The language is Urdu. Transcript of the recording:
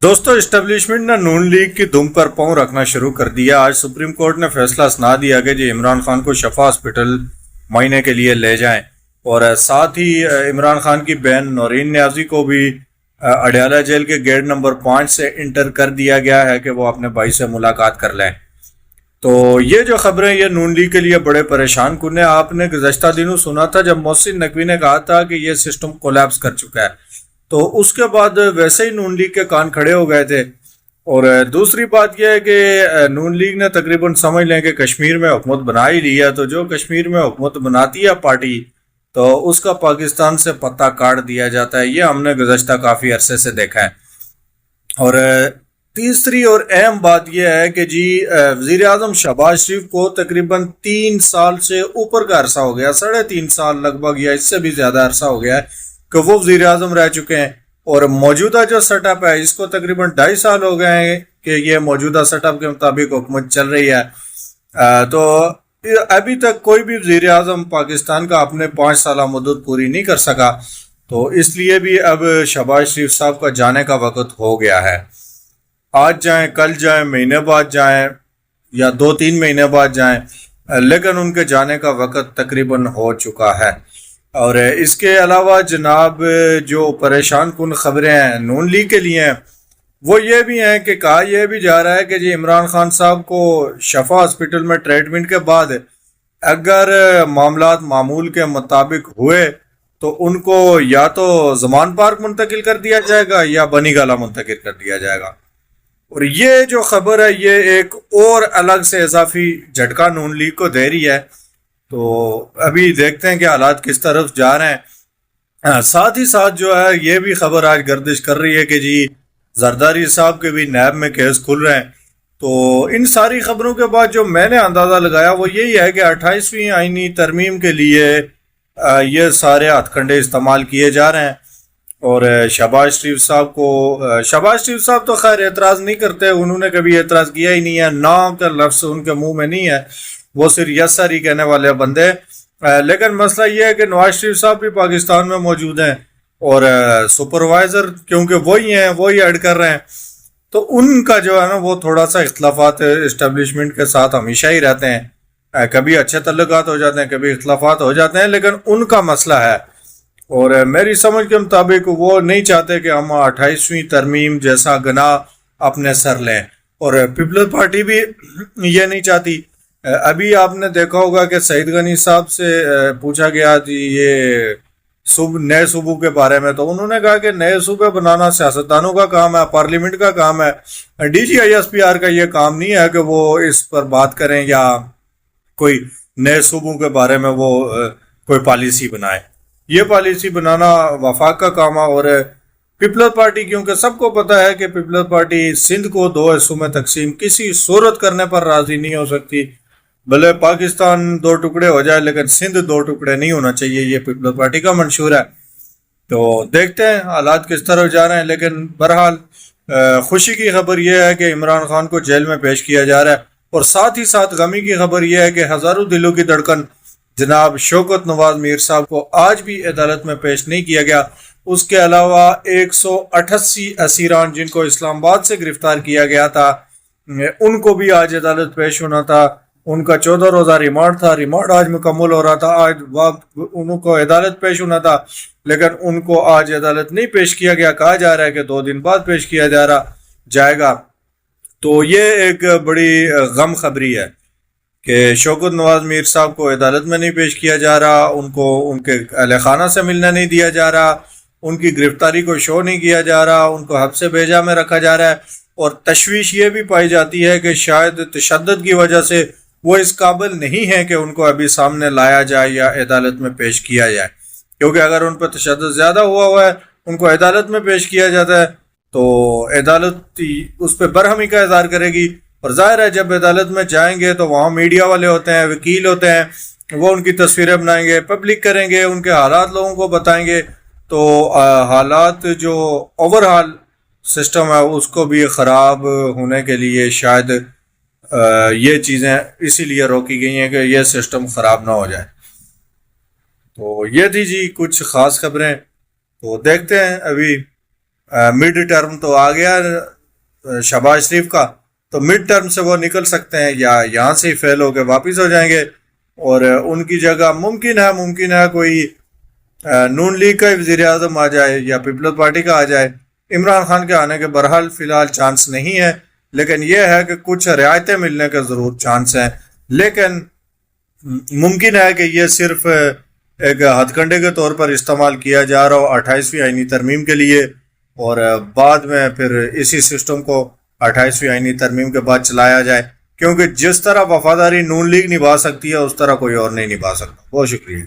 دوستو اسٹیبلشمنٹ نے نون لیگ کی دم پر پاؤں رکھنا شروع کر دیا۔ آج سپریم کورٹ نے فیصلہ سنا دیا کہ جی عمران خان کو شفا ہاسپٹل معائنے کے لیے لے جائیں، اور ساتھ ہی عمران خان کی بہن نورین نیازی کو بھی اڈیالہ جیل کے گیٹ نمبر 5 سے انٹر کر دیا گیا ہے کہ وہ اپنے بھائی سے ملاقات کر لیں۔ تو یہ جو خبریں یہ نون لیگ کے لیے بڑے پریشان کن ہیں۔ آپ نے گزشتہ دنوں سنا تھا جب محسن نقوی نے کہا تھا کہ یہ سسٹم کولیپس کر چکا ہے، تو اس کے بعد ویسے ہی نون لیگ کے کان کھڑے ہو گئے تھے۔ اور دوسری بات یہ ہے کہ نون لیگ نے تقریباً سمجھ لیں کہ کشمیر میں حکومت بنا ہی لی ہے، تو جو کشمیر میں حکومت بناتی ہے پارٹی تو اس کا پاکستان سے پتہ کاٹ دیا جاتا ہے۔ یہ ہم نے گزشتہ کافی عرصے سے دیکھا ہے۔ اور تیسری اور اہم بات یہ ہے کہ جی وزیر اعظم شہباز شریف کو تقریباً 3 سال سے اوپر کا عرصہ ہو گیا، 3.5 سال لگ بھگ یا اس سے بھی زیادہ عرصہ ہو گیا ہے کہ وہ وزیر اعظم رہ چکے ہیں، اور موجودہ جو سیٹ اپ ہے اس کو تقریباً 2.5 سال ہو گئے ہیں کہ یہ موجودہ سیٹ اپ کے مطابق حکومت چل رہی ہے۔ تو ابھی تک کوئی بھی وزیر اعظم پاکستان کا اپنے 5 سالہ مدت پوری نہیں کر سکا، تو اس لیے بھی اب شہباز شریف صاحب کا جانے کا وقت ہو گیا ہے۔ آج جائیں، کل جائیں، مہینے بعد جائیں یا 2-3 مہینے بعد جائیں، لیکن ان کے جانے کا وقت تقریباً ہو چکا ہے۔ اور اس کے علاوہ جناب جو پریشان کن خبریں ہیں نون لیگ کے لیے ہیں وہ یہ بھی ہیں کہ کہا یہ بھی جا رہا ہے کہ جی عمران خان صاحب کو شفا ہاسپٹل میں ٹریٹمنٹ کے بعد اگر معاملات معمول کے مطابق ہوئے تو ان کو یا تو زمان پارک منتقل کر دیا جائے گا یا بنی گالہ منتقل کر دیا جائے گا۔ اور یہ جو خبر ہے یہ ایک اور الگ سے اضافی جھٹکا نون لیگ کو دے رہی ہے، تو ابھی دیکھتے ہیں کہ حالات کس طرف جا رہے ہیں۔ ساتھ ہی ساتھ جو ہے یہ بھی خبر آج گردش کر رہی ہے کہ جی زرداری صاحب کے بھی نیب میں کیس کھل رہے ہیں۔ تو ان ساری خبروں کے بعد جو میں نے اندازہ لگایا وہ یہی ہے کہ 28ویں آئینی ترمیم کے لیے یہ سارے ہتھ کنڈے استعمال کیے جا رہے ہیں، اور شہباز شریف صاحب تو خیر اعتراض نہیں کرتے، انہوں نے کبھی اعتراض کیا ہی نہیں ہے، نام کا لفظ ان کے منہ میں نہیں ہے، وہ صرف یس سر ہی کہنے والے بندے۔ لیکن مسئلہ یہ ہے کہ نواز شریف صاحب بھی پاکستان میں موجود ہیں، اور سپروائزر کیونکہ وہی ہیں، وہی ایڈ کر رہے ہیں، تو ان کا جو ہے نا وہ تھوڑا سا اختلافات اسٹیبلشمنٹ کے ساتھ ہمیشہ ہی رہتے ہیں، کبھی اچھے تعلقات ہو جاتے ہیں، کبھی اختلافات ہو جاتے ہیں، لیکن ان کا مسئلہ ہے۔ اور میری سمجھ کے مطابق وہ نہیں چاہتے کہ ہم 28ویں ترمیم جیسا گناہ اپنے سر لیں، اور پیپلز پارٹی بھی یہ نہیں چاہتی۔ ابھی آپ نے دیکھا ہوگا کہ سعید غنی صاحب سے پوچھا گیا تھی یہ نئے صوبوں کے بارے میں، تو انہوں نے کہا کہ نئے صوبے بنانا سیاستدانوں کا کام ہے، پارلیمنٹ کا کام ہے، D G I S P R کا یہ کام نہیں ہے کہ وہ اس پر بات کریں یا کوئی نئے صوبوں کے بارے میں وہ کوئی پالیسی بنائے۔ یہ پالیسی بنانا وفاق کا کام ہے، اور پیپلز پارٹی کیونکہ سب کو پتہ ہے کہ پیپلز پارٹی سندھ کو 2 حصوں میں تقسیم کسی صورت کرنے پر راضی نہیں ہو سکتی، بھلے پاکستان 2 ٹکڑے ہو جائے لیکن سندھ 2 ٹکڑے نہیں ہونا چاہیے، یہ پیپلز پارٹی کا منشور ہے۔ تو دیکھتے ہیں حالات کس طرح جا رہے ہیں، لیکن بہرحال خوشی کی خبر یہ ہے کہ عمران خان کو جیل میں پیش کیا جا رہا ہے، اور ساتھ ہی ساتھ غمی کی خبر یہ ہے کہ ہزاروں دلوں کی دھڑکن جناب شوکت نواز میر صاحب کو آج بھی عدالت میں پیش نہیں کیا گیا۔ اس کے علاوہ 188 اسیران جن کو اسلام آباد سے گرفتار کیا گیا تھا ان کو بھی آج عدالت پیش ہونا تھا، ان کا 14 روزہ ریمانڈ تھا، ریمانڈ آج مکمل ہو رہا تھا، آج ان کو عدالت پیش ہونا تھا، لیکن ان کو آج عدالت نہیں پیش کیا گیا، کہا جا رہا ہے کہ 2 دن بعد پیش کیا جائے گا۔ تو یہ ایک بڑی غم خبری ہے کہ شوکت نواز میر صاحب کو عدالت میں نہیں پیش کیا جا رہا، ان کو ان کے اہل خانہ سے ملنے نہیں دیا جا رہا، ان کی گرفتاری کو شو نہیں کیا جا رہا، ان کو حبس بیجا میں رکھا جا رہا ہے، اور تشویش یہ بھی پائی جاتی ہے کہ شاید تشدد کی وجہ سے وہ اس قابل نہیں ہیں کہ ان کو ابھی سامنے لایا جائے یا عدالت میں پیش کیا جائے، کیونکہ اگر ان پر تشدد زیادہ ہوا ہے ان کو عدالت میں پیش کیا جاتا ہے تو عدالت اس پہ برہمی کا اظہار کرے گی، اور ظاہر ہے جب عدالت میں جائیں گے تو وہاں میڈیا والے ہوتے ہیں، وکیل ہوتے ہیں، وہ ان کی تصویریں بنائیں گے، پبلک کریں گے، ان کے حالات لوگوں کو بتائیں گے، تو حالات جو اوور ہال سسٹم ہے اس کو بھی خراب ہونے کے لیے شاید یہ چیزیں اسی لیے روکی گئی ہیں کہ یہ سسٹم خراب نہ ہو جائے۔ تو یہ تھی جی کچھ خاص خبریں، تو دیکھتے ہیں ابھی مڈ ٹرم تو آ گیا شہباز شریف کا، تو مڈ ٹرم سے وہ نکل سکتے ہیں یا یہاں سے ہی فیل ہو کے واپس ہو جائیں گے، اور ان کی جگہ ممکن ہے کوئی نون لیگ کا وزیر اعظم آ جائے یا پیپلز پارٹی کا آ جائے۔ عمران خان کے آنے کے بہرحال فی الحال چانس نہیں ہے، لیکن یہ ہے کہ کچھ رعایتیں ملنے کے ضرور چانس ہیں، لیکن ممکن ہے کہ یہ صرف ایک ہتھ کنڈے کے طور پر استعمال کیا جا رہا ہو 28ویں آئینی ترمیم کے لیے، اور بعد میں پھر اسی سسٹم کو 28ویں آئینی ترمیم کے بعد چلایا جائے، کیونکہ جس طرح وفاداری نون لیگ نبھا سکتی ہے اس طرح کوئی اور نہیں نبھا سکتا۔ بہت شکریہ۔